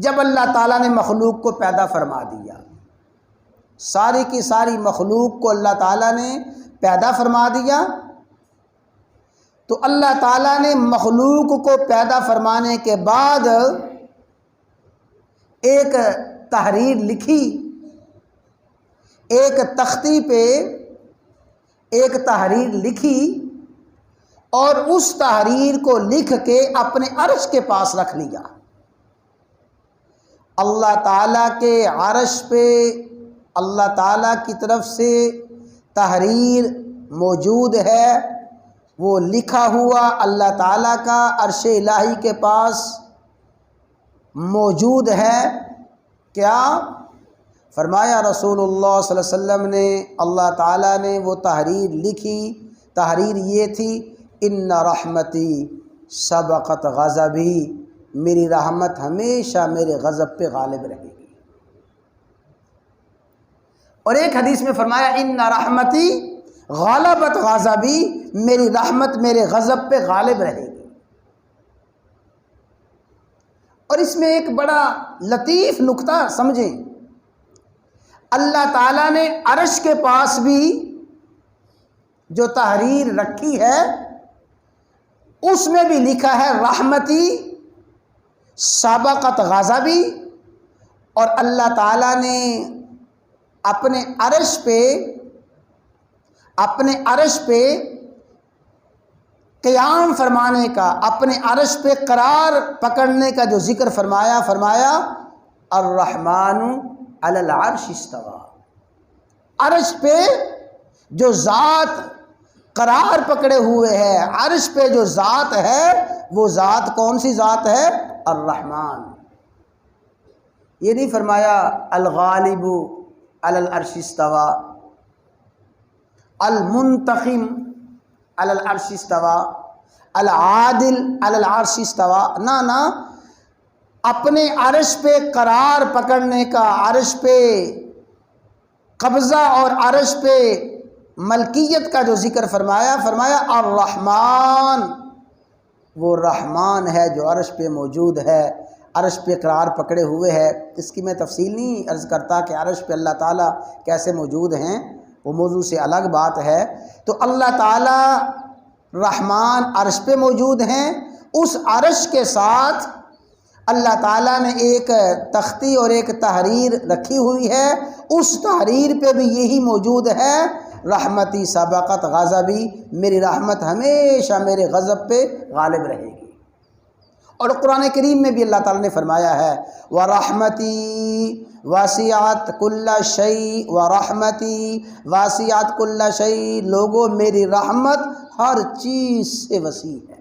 جب اللہ تعالیٰ نے مخلوق کو پیدا فرما دیا، ساری کی ساری مخلوق کو اللہ تعالیٰ نے پیدا فرما دیا، تو اللہ تعالیٰ نے مخلوق کو پیدا فرمانے کے بعد ایک تحریر لکھی، ایک تختی پہ ایک تحریر لکھی، اور اس تحریر کو لکھ کے اپنے عرش کے پاس رکھ لیا۔ اللہ تعالیٰ کے عرش پہ اللہ تعالیٰ کی طرف سے تحریر موجود ہے، وہ لکھا ہوا اللہ تعالیٰ کا عرش الہی کے پاس موجود ہے۔ کیا فرمایا رسول اللہ صلی اللہ علیہ وسلم نے، اللہ تعالیٰ نے وہ تحریر لکھی، تحریر یہ تھی، ان رحمتی سبقت غضبی، میری رحمت ہمیشہ میرے غضب پہ غالب رہے گی۔ اور ایک حدیث میں فرمایا ان رحمتی غلبت غضبی، میری رحمت میرے غضب پہ غالب رہے گی۔ اور اس میں ایک بڑا لطیف نکتہ سمجھیں، اللہ تعالیٰ نے عرش کے پاس بھی جو تحریر رکھی ہے اس میں بھی لکھا ہے رحمتی سبقت غضبی، اور اللہ تعالیٰ نے اپنے عرش پہ قیام فرمانے کا، اپنے عرش پہ قرار پکڑنے کا جو ذکر فرمایا الرحمن علی العرش استویٰ، عرش پہ جو ذات قرار پکڑے ہوئے ہے، عرش پہ جو ذات ہے، وہ ذات کون سی ذات ہے؟ الرحمن۔ یہ نہیں فرمایا الغالب علی العرش استویٰ، المنتقم علی العرش استویٰ، العادل علی العرش استویٰ، نہ، اپنے عرش پہ قرار پکڑنے کا، عرش پہ قبضہ اور عرش پہ ملکیت کا جو ذکر فرمایا الرحمن، وہ رحمان ہے جو عرش پہ موجود ہے، عرش پہ قرار پکڑے ہوئے ہے۔ اس کی میں تفصیل نہیں عرض کرتا کہ عرش پہ اللہ تعالیٰ کیسے موجود ہیں، وہ موضوع سے الگ بات ہے۔ تو اللہ تعالیٰ رحمان عرش پہ موجود ہیں، اس عرش کے ساتھ اللہ تعالیٰ نے ایک تختی اور ایک تحریر رکھی ہوئی ہے، اس تحریر پہ بھی یہی موجود ہے رحمتی سبقت غضبی، میری رحمت ہمیشہ میرے غضب پہ غالب رہے گی۔ اور قرآن کریم میں بھی اللہ تعالیٰ نے فرمایا ہے وَرَحْمَتِي وَاسِعَتْ كُلَّ شَيْءٍ، وَرَحْمَتِي وَاسِعَتْ كُلَّ شَيْءٍ، لوگوں میری رحمت ہر چیز سے وسیع ہے۔